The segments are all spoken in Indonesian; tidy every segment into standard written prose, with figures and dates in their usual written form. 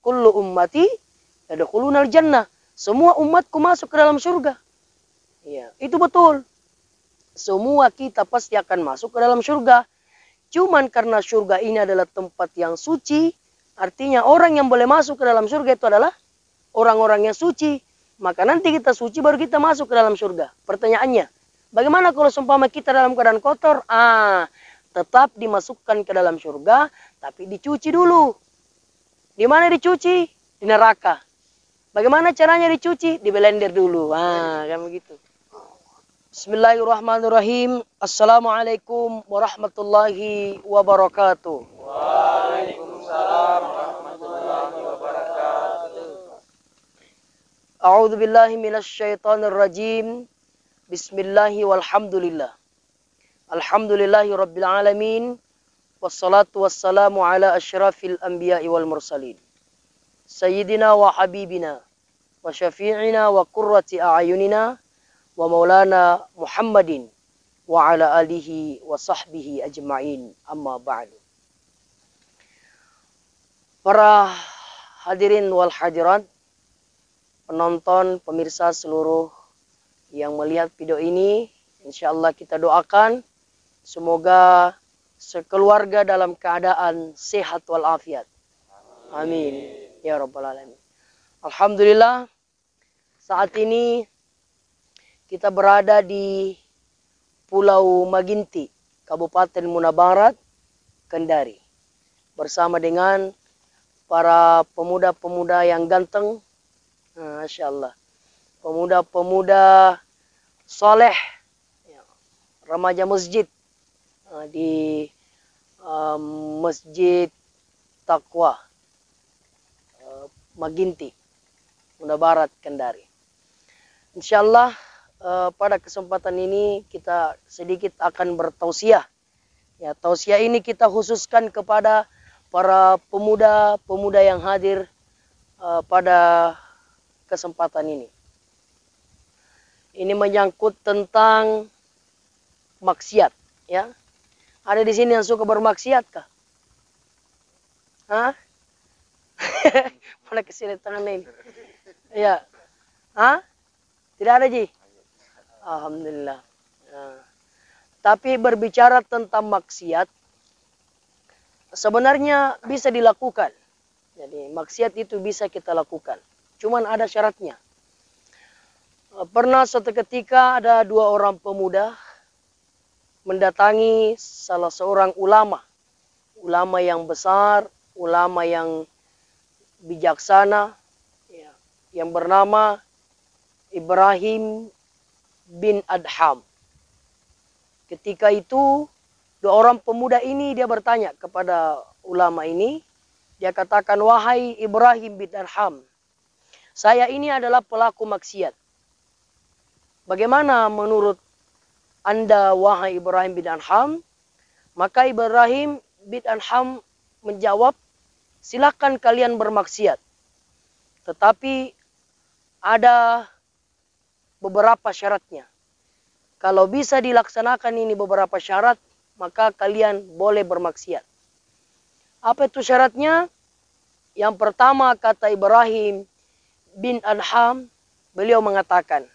kullu ummati yadkhulunal jannah. Semua umatku masuk ke dalam surga. Ya, itu betul. Semua kita pasti akan masuk ke dalam surga. Cuman karena surga ini adalah tempat yang suci, artinya orang yang boleh masuk ke dalam surga itu adalah orang-orang yang suci. Maka nanti kita suci baru kita masuk ke dalam surga. Pertanyaannya, bagaimana kalau seumpama kita dalam keadaan kotor? Tetap dimasukkan ke dalam surga, tapi dicuci dulu. Di mana dicuci? Di neraka. Bagaimana caranya dicuci? Di blender dulu. Kan begitu. Bismillahirrahmanirrahim. Assalamualaikum warahmatullahi wabarakatuh. Waalaikumsalam warahmatullahi wabarakatuh. A'udzu billahi minasyaitonir rajim. Bismillahi walhamdulillah. Alhamdulillahi rabbil alamin. Wassalatu wassalamu ala asyrafil anbiya'i wal mursalin. Sayyidina wa habibina wa syafi'ina wa qurrati a'yunina wa maulana Muhammadin wa ala alihi wa sahbihi ajma'in, amma ba'du. Para hadirin wal hadirat, penonton, pemirsa seluruh yang melihat video ini, insyaallah kita doakan semoga sekeluarga dalam keadaan sehat walafiat. Amin ya rabbal alamin. Alhamdulillah, saat ini kita berada di Pulau Maginti, Kabupaten Muna Barat, Kendari, bersama dengan para pemuda-pemuda yang ganteng, Masya Allah, pemuda-pemuda soleh, remaja masjid di Masjid Taqwa Maginti, Muna Barat, Kendari. Insyaallah pada kesempatan ini kita sedikit akan bertausiah. Ya, tausiah ini kita khususkan kepada para pemuda-pemuda yang hadir pada kesempatan ini. Ini menyangkut tentang maksiat, ya. Ada di sini yang suka bermaksiat kah? Boleh kesini tangan ini. Ya. Tidak ada, Ji? Alhamdulillah. Tapi berbicara tentang maksiat, sebenarnya bisa dilakukan. Jadi maksiat itu bisa kita lakukan. Cuman ada syaratnya. Pernah suatu ketika ada dua orang pemuda mendatangi salah seorang ulama. Ulama yang besar, ulama yang bijaksana, yang bernama Ibrahim bin Adham. Ketika itu dua orang pemuda ini dia bertanya kepada ulama ini. Dia katakan, wahai Ibrahim bin Adham, saya ini adalah pelaku maksiat. Bagaimana menurut Anda, wahai Ibrahim bin Adham? Maka Ibrahim bin Adham menjawab, silakan kalian bermaksiat. Tetapi ada beberapa syaratnya. Kalau bisa dilaksanakan ini beberapa syarat, maka kalian boleh bermaksiat. Apa itu syaratnya? Yang pertama, kata Ibrahim bin Adham, beliau mengatakan,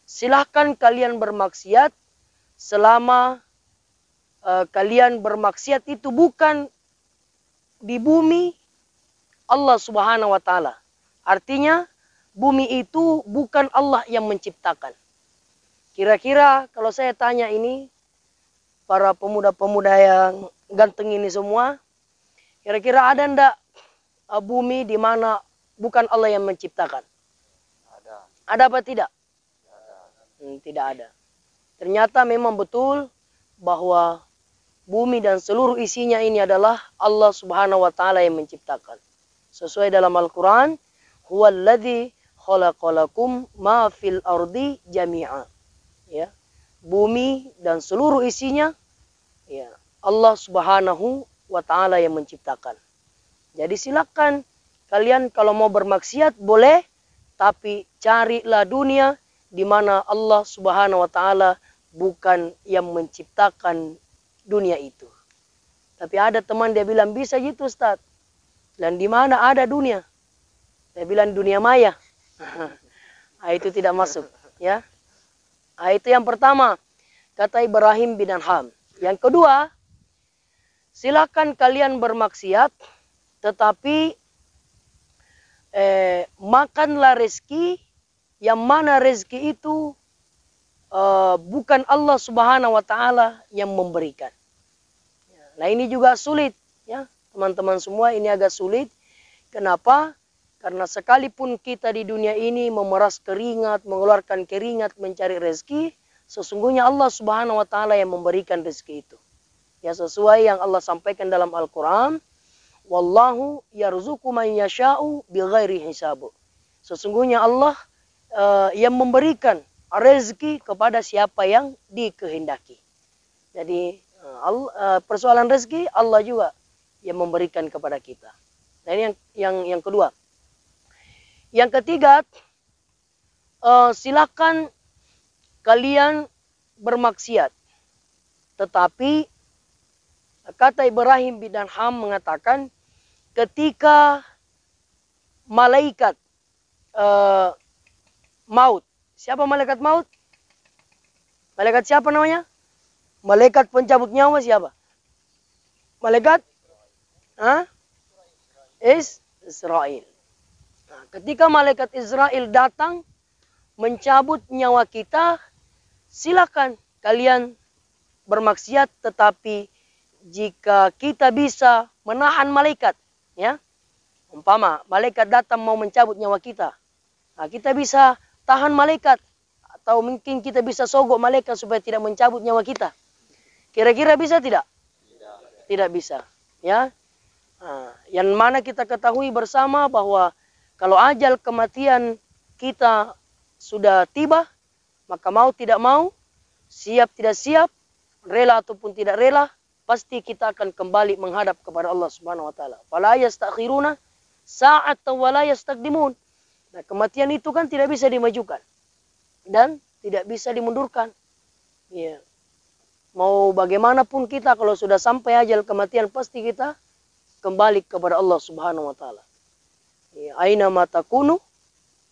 silahkan kalian bermaksiat selama kalian bermaksiat itu bukan di bumi Allah Subhanahu wa Ta'ala. Artinya, bumi itu bukan Allah yang menciptakan. Kira-kira kalau saya tanya ini, para pemuda-pemuda yang ganteng ini semua, kira-kira ada ndak bumi di mana bukan Allah yang menciptakan? Ada. Ada apa tidak? Ada. Tidak ada. Ternyata memang betul bahwa bumi dan seluruh isinya ini adalah Allah Subhanahu wa Ta'ala yang menciptakan. Sesuai dalam Al-Quran, huwallazi khalaqalakum ma fil ardi jami'a. Ya, bumi dan seluruh isinya, ya, Allah Subhanahu wa Ta'ala yang menciptakan. Jadi silakan kalian kalau mau bermaksiat boleh, tapi carilah dunia di mana Allah Subhanahu wa Ta'ala bukan yang menciptakan dunia itu. Tapi ada teman dia bilang, bisa gitu Ustaz. Dan di mana ada dunia? Saya bilang dunia maya. Nah, itu tidak masuk, ya. Nah, itu yang pertama, kata Ibrahim bin Adham. Yang kedua, silakan kalian bermaksiat, tetapi makanlah rezeki yang mana rezeki itu bukan Allah Subhanahu wa taala yang memberikan. Nah, ini juga sulit, ya. Teman-teman semua, ini agak sulit. Kenapa? Karena sekalipun kita di dunia ini memeras keringat, mengeluarkan keringat mencari rezeki, sesungguhnya Allah Subhanahu wa taala yang memberikan rezeki itu. Ya, sesuai yang Allah sampaikan dalam Al-Qur'an, wallahu yarzuqu man yasha'u bighairi hisab. Sesungguhnya Allah yang memberikan rezeki kepada siapa yang dikehendaki. Jadi persoalan rezeki Allah juga yang memberikan kepada kita. Nah, ini yang kedua. Yang ketiga, silakan kalian bermaksiat. Tetapi kata Ibrahim bin Adham mengatakan, ketika malaikat maut. Siapa malaikat maut? Malaikat siapa namanya? Malaikat pencabut nyawa siapa? Malaikat? Israel. Nah, ketika malaikat Israel datang mencabut nyawa kita, silakan kalian bermaksiat, tetapi jika kita bisa menahan malaikat, ya, umpama malaikat datang mau mencabut nyawa kita, nah, kita bisa tahan malaikat, atau mungkin kita bisa sogok malaikat supaya tidak mencabut nyawa kita. Kira-kira bisa tidak? Tidak bisa, ya. Nah, yang mana kita ketahui bersama bahwa kalau ajal kematian kita sudah tiba, maka mau tidak mau, siap tidak siap, rela ataupun tidak rela, pasti kita akan kembali menghadap kepada Allah Subhanahu wa taala. Fala yastakhiruna sa'atan wa la yastaqdimun. Nah, kematian itu kan tidak bisa dimajukan dan tidak bisa dimundurkan. Ya. Mau bagaimanapun kita, kalau sudah sampai ajal kematian, pasti kita kembali kepada Allah Subhanahu wa taala. Ya, aina ma takunu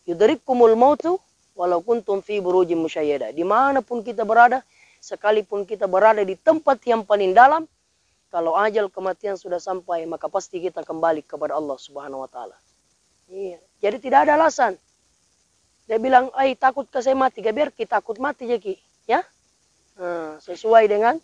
yudrikkumul mautu walau kuntum fi burujim musyayyada. Dimanapun kita berada, sekalipun kita berada di tempat yang paling dalam, kalau ajal kematian sudah sampai, maka pasti kita kembali kepada Allah Subhanahu wa taala. Iya. Jadi tidak ada alasan. Dia bilang, takut ke saya mati, biar kita takut mati jadi, ya. Sesuai dengan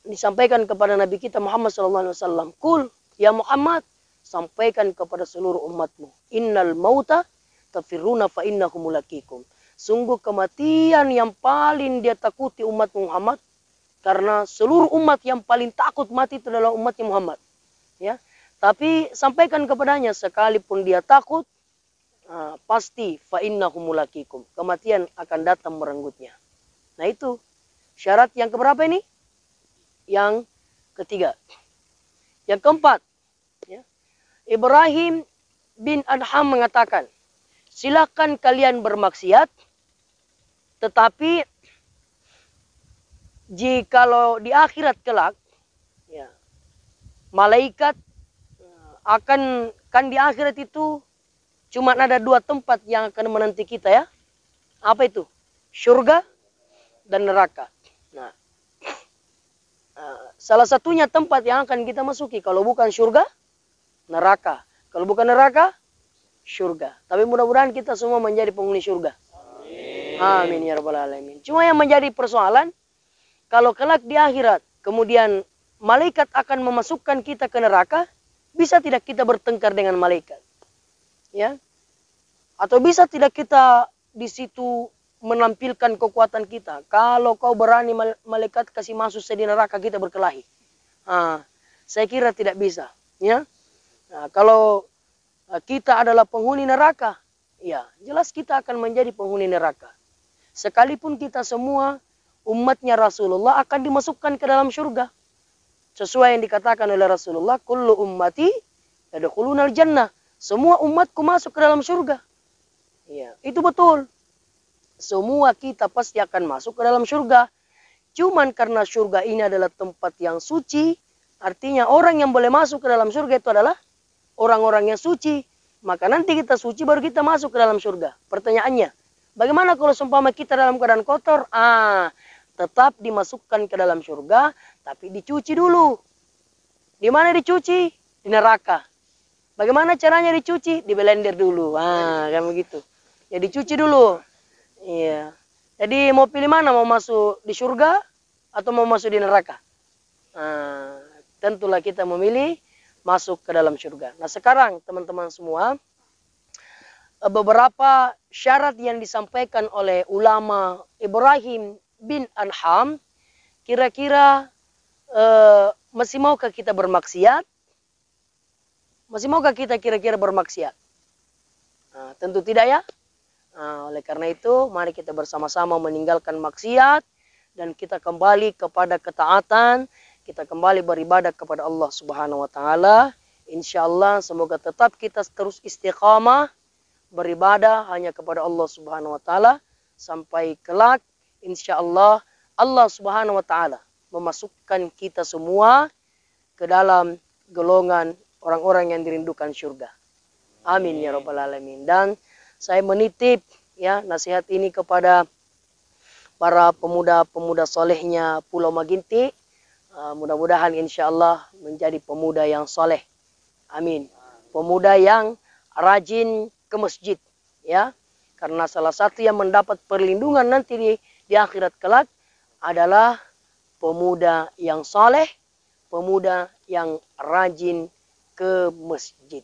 disampaikan kepada Nabi kita Muhammad SAW. Kul, ya Muhammad, sampaikan kepada seluruh umatmu. Innal mauta tafiruna fa innahu mulaqikum. Sungguh kematian yang paling dia takuti umat Muhammad, karena seluruh umat yang paling takut mati itu adalah umatnya Muhammad. Ya, tapi sampaikan kepadanya, sekalipun dia takut, pasti fa innahu mulaqikum. Kematian akan datang merenggutnya. Nah, itu syarat yang keberapa ini? Yang ketiga. Yang keempat, ya. Ibrahim bin Adham mengatakan, silakan kalian bermaksiat, tetapi jikalau di akhirat kelak, ya, malaikat akan, kan di akhirat itu cuma ada dua tempat yang akan menanti kita, ya. Apa itu? Surga dan neraka. Nah, salah satunya tempat yang akan kita masuki, kalau bukan surga, neraka. Kalau bukan neraka, surga. Tapi mudah-mudahan kita semua menjadi penghuni surga. Amin ya rabbal alamin. Cuma yang menjadi persoalan, kalau kelak di akhirat, kemudian malaikat akan memasukkan kita ke neraka, bisa tidak kita bertengkar dengan malaikat? Ya? Atau bisa tidak kita di situ menampilkan kekuatan kita? Kalau kau berani malaikat kasih masuk saya di neraka, kita berkelahi. Saya kira tidak bisa. Ya? Nah, kalau kita adalah penghuni neraka, ya jelas kita akan menjadi penghuni neraka. Sekalipun kita semua umatnya Rasulullah akan dimasukkan ke dalam surga. Sesuai yang dikatakan oleh Rasulullah, kullu ummati yadkhulunal jannah. Semua umatku masuk ke dalam surga. Ya, itu betul. Semua kita pasti akan masuk ke dalam surga. Cuman karena surga ini adalah tempat yang suci, artinya orang yang boleh masuk ke dalam surga itu adalah orang-orang yang suci. maka nanti kita suci baru kita masuk ke dalam surga. Pertanyaannya, bagaimana kalau seumpama kita dalam keadaan kotor? Tetap dimasukkan ke dalam surga, tapi dicuci dulu. Di mana dicuci? Di neraka. Bagaimana caranya dicuci? Di blender dulu. Kayak begitu. Ya dicuci dulu. Iya. Jadi mau pilih mana? Mau masuk di surga atau mau masuk di neraka? Tentulah kita memilih masuk ke dalam surga. Nah sekarang teman-teman semua, beberapa syarat yang disampaikan oleh ulama Ibrahim bin Anham, kira-kira masih maukah kita bermaksiat? Masih maukah kita kira-kira bermaksiat? Tentu tidak ya. Oleh karena itu, mari kita bersama-sama meninggalkan maksiat dan kita kembali kepada ketaatan, kita kembali beribadah kepada Allah Subhanahu wa taala. Insyaallah semoga tetap kita terus istiqamah beribadah hanya kepada Allah Subhanahu wa taala sampai kelak insyaallah Allah Subhanahu wa taala memasukkan kita semua ke dalam golongan orang-orang yang dirindukan surga. Amin ya rabbal alamin. Dan saya menitip ya nasihat ini kepada para pemuda-pemuda solehnya Pulau Maginti. Mudah-mudahan insyaallah menjadi pemuda yang soleh. Amin. Pemuda yang rajin ke masjid ya. Karena salah satu yang mendapat perlindungan nanti di akhirat kelak adalah pemuda yang soleh, pemuda yang rajin ke masjid.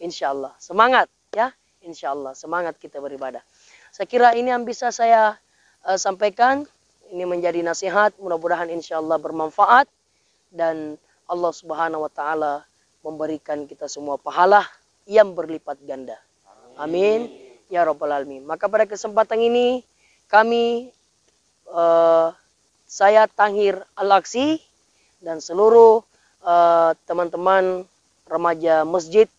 Insyaallah. Semangat ya. Insyaallah semangat kita beribadah. Saya kira ini yang bisa saya sampaikan. Ini menjadi nasihat. Mudah-mudahan insyaallah bermanfaat dan Allah Subhanahu wa taala memberikan kita semua pahala yang berlipat ganda. Amin ya rabbal alamin. Maka pada kesempatan ini kami saya Tahir Al-Aksi dan seluruh teman-teman remaja Masjid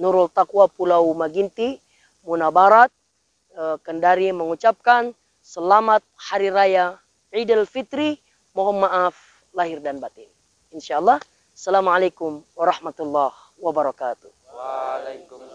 Nurul Taqwa Pulau Maginti, Muna Barat, Kendari mengucapkan selamat Hari Raya Idul Fitri. Mohon maaf lahir dan batin. Insyaallah. Assalamualaikum warahmatullahi wabarakatuh. Waalaikumsalam.